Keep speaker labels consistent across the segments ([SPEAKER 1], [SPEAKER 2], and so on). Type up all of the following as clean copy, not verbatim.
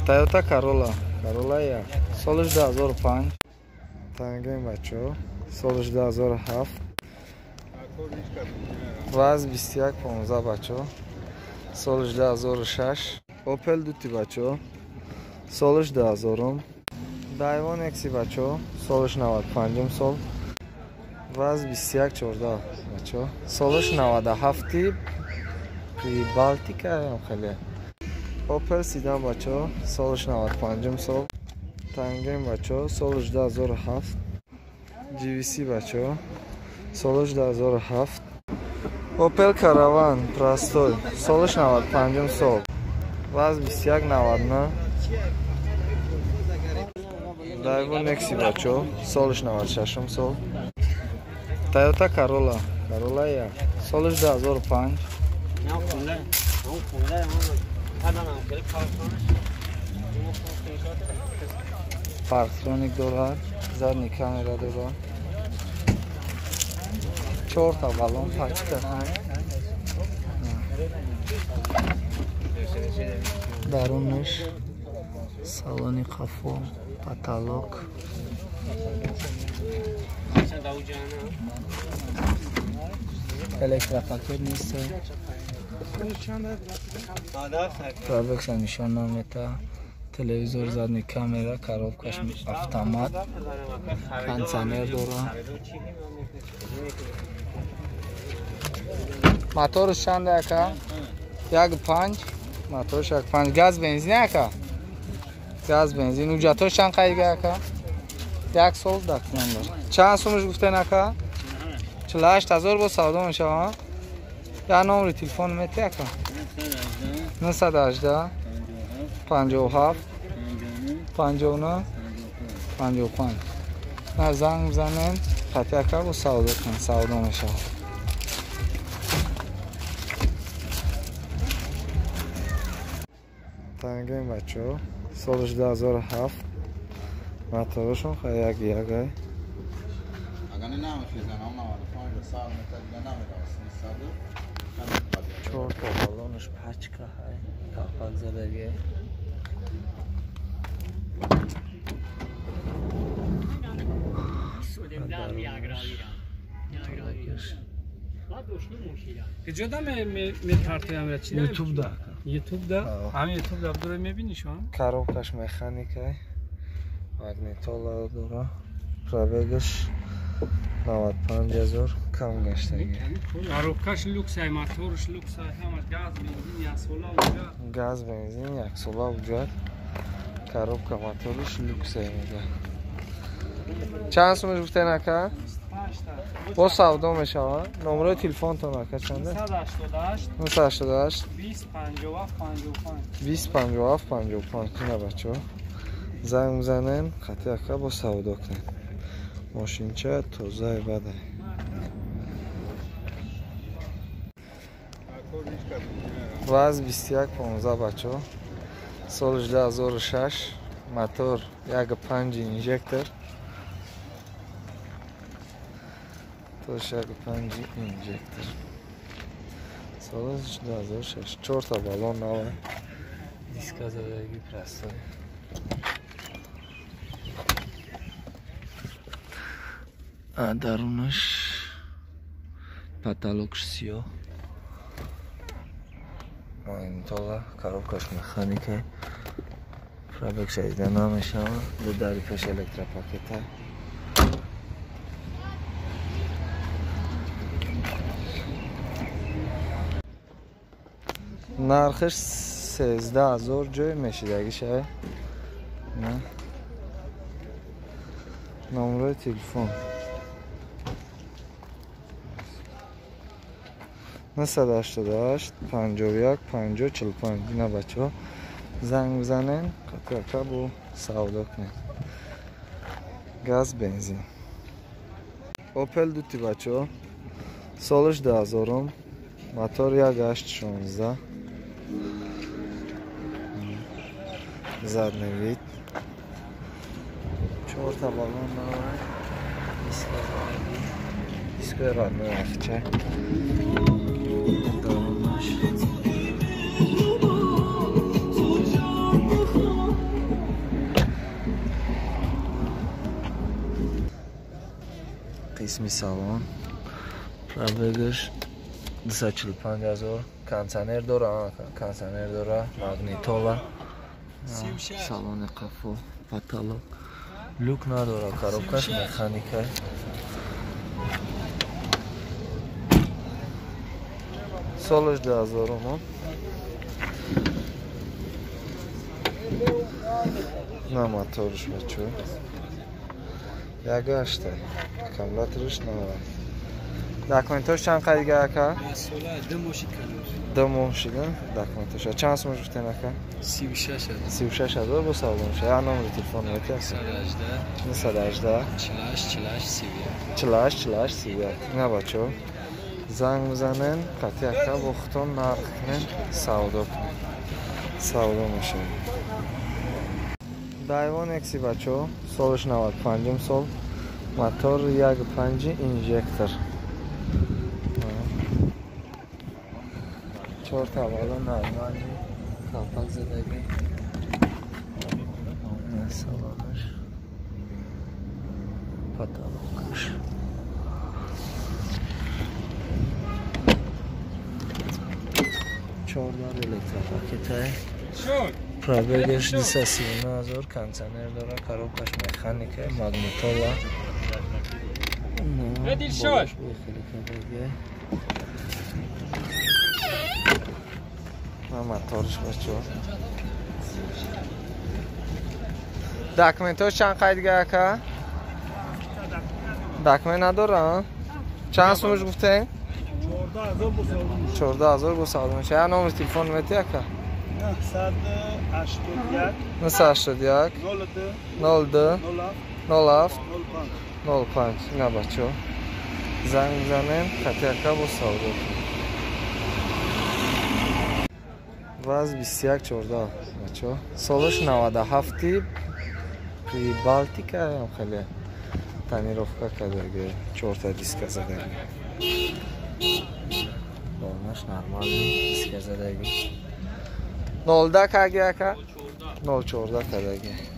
[SPEAKER 1] Toyota Corolla як. Солиш 2005. Тангаем бачо. Солиш 2007. Ваз 2115 бачо. Солиш 2006. Opel дути бачо. Солиш 2000. Daiwa Nexi бачо. Солиш 95 сол. Ваз 2114 бачо. Солиш 97. При Балтика хеле. Opel Sedan бачо. Солиш 95 сол. Tangaем бачо. Солиш 2007. GVC бачо. Солиш 2007. Opel Caravan простой. Солиш 95 сол. Ваз 2199. Daiwa Nexi бачо. Солиш 96 сол. Toyota Corolla як. Солиш 2005. Parktronik dolar, zadní kamera dolar. 4 تا balon paçka. Darunش saloni qafo, patolog. Elektropaket نیست. پروکس نشان نمیده. تلویزیون زدنی کامera коробкаш автомат кондиционер داره موتورش چند اکا 1.5 موتورش 1.5 گاز بنزین اکا گاز بنزین اوجاتوش چند قیگه اکا 1 سال دکتن داره چند سومش گفتن اکا 48,000 با سودا میشه ها یا نمره تلفن میته اکا 918 57 59 55 نه زنگ بزنن خطی اکا با سودا کن سودا میشه Tangaem бачо. Солиш 2007. Моторшон хаяк ягай. Чорт балонш пачка хай. Капак задаге.
[SPEAKER 2] کجا می‌پرتیم چی؟
[SPEAKER 1] یوتیوب دا.
[SPEAKER 2] یوتیوب دا؟ همین یوتیوب دا داره می‌بینی شما؟
[SPEAKER 1] коробкаш механикай. Магнитола дора. Пробегаш 95,000 кам гаштаги.
[SPEAKER 2] коробкаш люксай, моторш люксай, ҳамаш газ, бензин, яксола уҷа.
[SPEAKER 1] Газ, бензин, яксола уҷа. Коробка моторш люксай мега. چند سومش گفتن اکا؟ 28 با سودا میشه ها نمره تلفن تون اکا چنده؟ 988 20 57 55 نه بچه ها زنگ میزنن خطی اکا با سودا کنن ماشین چه توزه بده واز 2115 بچه ها سالش 2006 موتور 1.5 اینجکتر توش 1.5 اینجکتر سالش 2006 4 تا بالون نوه دیسکا زدگی پرستای درونش پتالوکش سیاه ماینتالا коробкаш механикай пробег 16 намешава до дарикаш электропакета нархиш 13,000 ҷой мешидагиша на номерои телефон 988 51 50 45 ина бачаҳо занг бизанен какака бо савдо кунен газ бензин Opel дути бачаҳо солиш 2000 мотор 1.816 задний вид 4 та балон дорад дискои родной авча дарунаш رسمی سالن پرابگش 245,000 کانسانر داره کانسانر داره ماگنیتولا سالن قفل پاتالوگ لوک نداره کاروبکش مکانیکه سالش 10,000 من نه موتورش بچه یک هشته کاملاترش نمید داکومنتاش چند قدیگه اکا؟ دو موشیدن داکومنتاش چند سمش بفتین اکا؟ 36,000 با سالون شه یا نمره تلفون میتی هستی؟ 918 40 31 نه بچه زنگ بزنن قطعی اکا بختون نرخ کنن سودا میشه دایوان اکسی بچه سالش 95 سال موتور 1.5 اینژکتر 4 تا بالا نرمالی کاپاک زدگی سالانش پاتالوگش 14 الکتروپاکت پرابگش 239,000 کانسانر داره کاروبکش مکانیکه ماگنیتولا
[SPEAKER 2] ادیل شد
[SPEAKER 1] موتورش بچه داکومنتاش چند قیدگه اکا؟ داکومنت نداره؟ چند سومش گفتین؟ 14,000 با سالون میشه یا نمره تلفن میتی اکا؟ 981 02 07 05 اینا بچه زنگ بزنین قطعی اکا با سالون واز 2114 بچه سالش 97 پری بالتیکا هم خیلی تعمیرافکا کردگه 4 تا دیسک زدگی دانش نرمال دیسک زدگی 010 که اکا 014 کردگی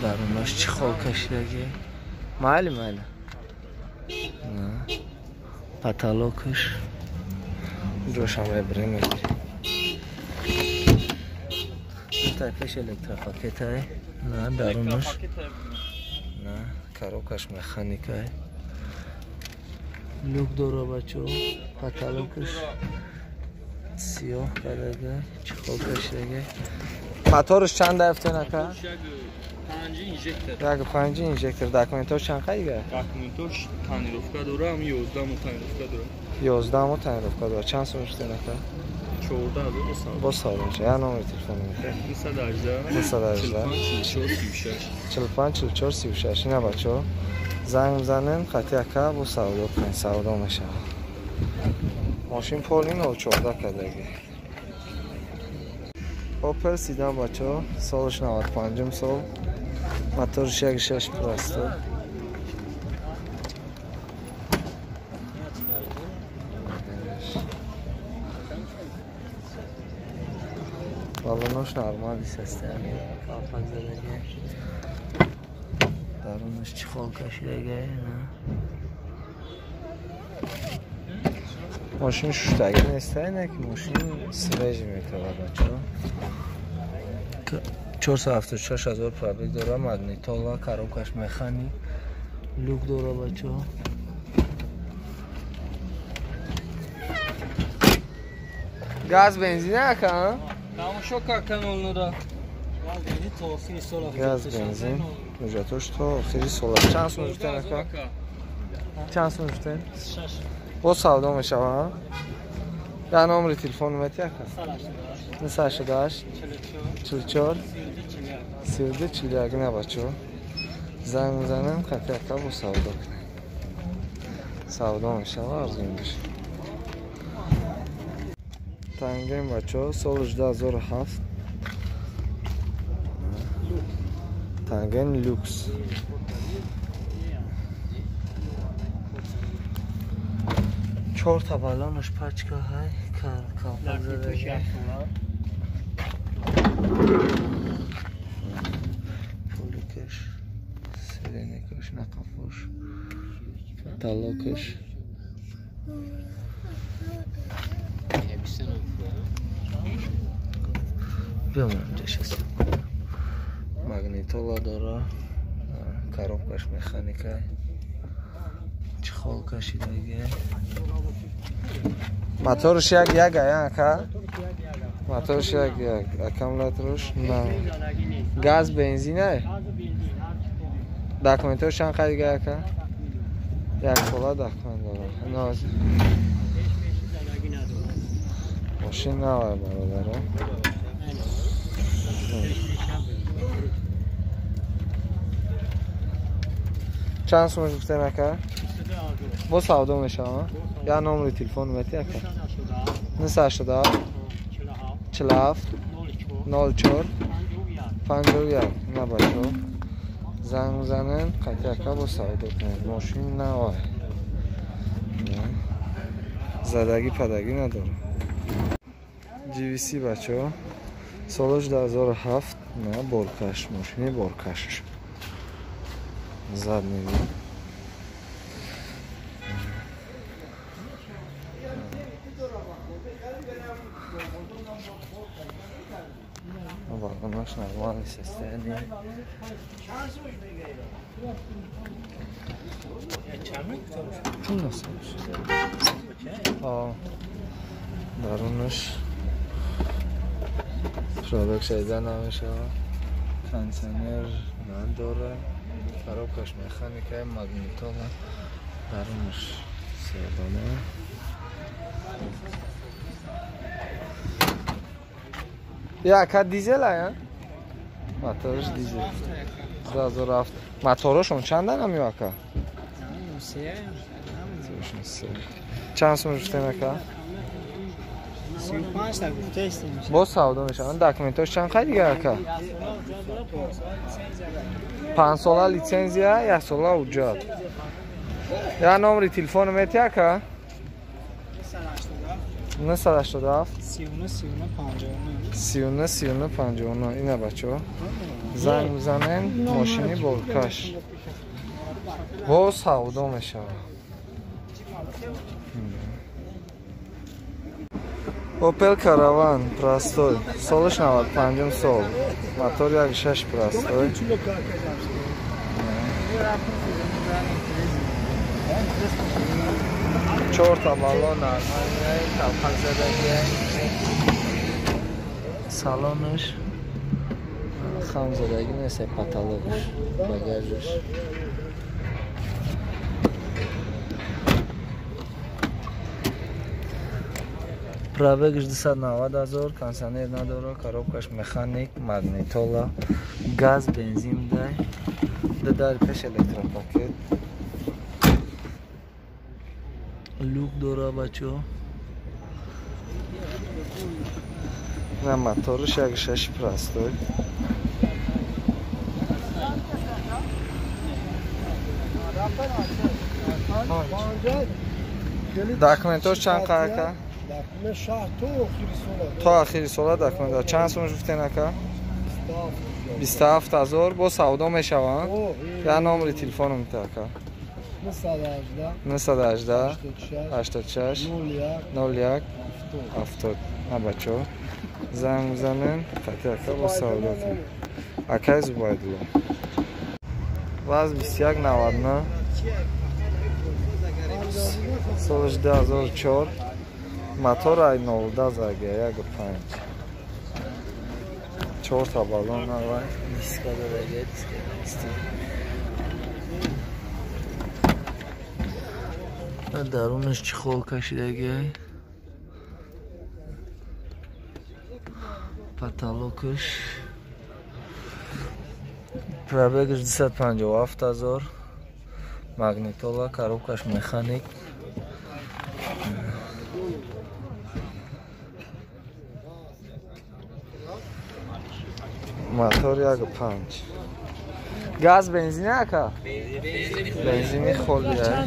[SPEAKER 1] درونش چی خواه کشیدگی مالی پاتالوگش جوش همه بره میگیری تکش الکتروپاکت های نه درونش نه کاروبکش مکانیک های لوک داره بچه پاتالوگش سیاه کردگه چی خواه کشیدگه موتورش چند دفته نکه؟ 1.5 اینژکتر داکومنتاش چند قیگه؟
[SPEAKER 2] داکومنتاش تعمیرافکا داره هم 11 مو تعمیرافکا داره
[SPEAKER 1] 11 مو تعمیرافکا داره چند سومش نکه؟
[SPEAKER 2] 14,000
[SPEAKER 1] با سالون شه یا نمره تلفن میتی؟ 918 45 44 36 اینا بچه زنگ بزنن قطعی اکا با سودا میشه ماشین پولین 014 کدگی اوپل سیدان بچه سالش 95 سال موتورش 1.6 پرسته بالونش نرمالی سستانی کافک زدگه درونش چی خواه کشیدگه نه ماشین شوشتگی نیسته اینه که ماشین سویج میتونه بچه 476,000 پرابگ داره ماگنیتولا کاروبکش مکانیک لوک داره بچه گاز بنزین اکا؟
[SPEAKER 2] تماشا که کنال نده
[SPEAKER 1] گاز بنزین نجاتوش تا آخری سالار چند سون جفتن اکا؟ چند سون جفتن؟ با سودا میشه ها؟ یا نمره تلفن میتی اکا؟ 918 44 32 41 نه بچه زنگ بزنم قطعی اکا با سودا کنه سودا میشه و ارزون میشه تنگین بچه سالش 2007 تنگین لوکس چهار تا بالانش پچکا های کافل زدگی پولیکش ویترینکش نقفوش فتالوکش بیام اینجاش هست مگنیتولا داره коробкаш механика чехол кашидаги моторш як ака моторш як аккумуляторш на газ бензин ай документош ан қайдига ака як сола документ дора ноз машин навар бародаро چند سومش گفته نکر؟ با سودا میشه یا نمره تلفن میتی اکر؟ نسه شده 47 04 51 نه بچه زنگ میزنن قطعه اکر با سودا کنید ماشین نه آه زدگی پدگی نداره GVC بچه سالش 2007 نه بارکش ماشینی بارکشش задний вид. Вагонош нормальное состояние. Дарунаш пробег шайда намешава. Кондиционер надоре. коробкаш механика магнитола дарунаш салоне яка дизел ая моторш дизел 2007 моторошон чанда намиака чанд сум штенака
[SPEAKER 3] 35 تا تست میشه
[SPEAKER 1] با سودا میشن داکومنتاش چند خیلی ака 5 ساله لیسانسیا 1 ساله حجت یا نمره تلفن میتی ака 987 39 59 اینا بچه‌ها زنگ میزنن ماشینی بارکش با سودا میشه Opel Caravan простой. Солиш 95 сол. Мотор 1.6 простой. Чорта балон нормальный, колпак задagi. Salonish ham zadagi nesa patologish, bagajish. Пробег 290,000, кондиционер надоро, коробкаш механик, магнитола, газ, бензин дай. Дар пеш электропакет. Люк дора бачо. На моторш 1.6 простой. Документош чанд қайка? تا آخری ساله دکمه دار چند سومش گفتین اکا؟ 27,000 با سودا میشوند یا نمره تلفن میته اکا 918 86 01 70 نه بچه ها زنگ بزنن قطعه اکا با سودا کنن اکای زبایدلو واز 2199 سالش 2004 мотор ай 0 зага 1.5 4 та балон авай диска дорага диска дарунаш чехол кашидаги потолокаш пробегаш 257,000 магнитола коробкаш механик мотор 1.5 газ бензин ака бензини холия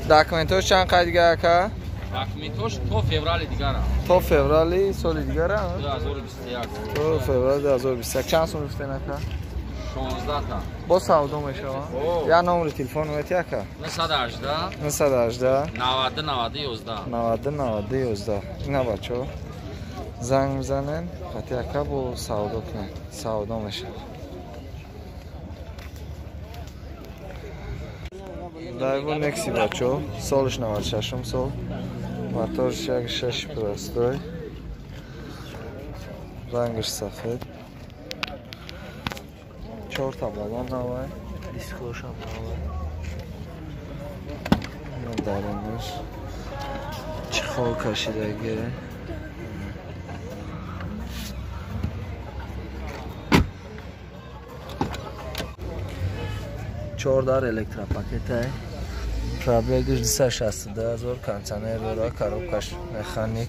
[SPEAKER 1] документош чанд қайдига ака
[SPEAKER 2] документош то феврали дигара
[SPEAKER 1] то феврали соли дигара
[SPEAKER 2] 2021
[SPEAKER 1] то феврали 2021 чанд сум гуфтен ака
[SPEAKER 3] 16 تا
[SPEAKER 1] با سعودو میشوم یا نمره تلفن وقت یکا
[SPEAKER 3] 918
[SPEAKER 1] 918
[SPEAKER 3] 90 90 11
[SPEAKER 1] 90 90 11 اینا بچه زنگ میزنن خط یکا با سعودو کنن سعودو میشه دایو نکسی بچه سالش 96 سال موتورش یک 6 پلاستوی رنگش سفید 4 تا بالون نوه دیسکوش هم نوه درونش چخال کشیدگی 14 الکترا پاکت پرابلگش 262,000 کانتینر داره کاروبکش مکانیک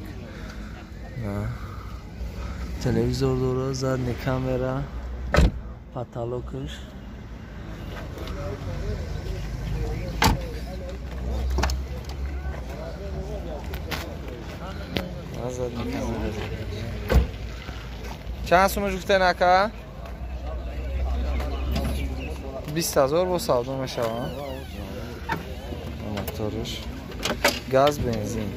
[SPEAKER 1] تلویزور داره زدنی کامera پاتالوکش زدنی کامera چند سومش گفته نکه 20,000 با سعودو میشه موتورش گاز بنزین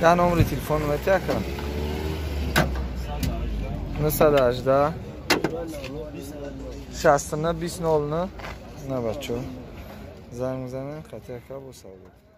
[SPEAKER 1] یا نمره تلفن وقت یکا 918 69 20 نه بچه زنگ میزنه خط یکا با سعودو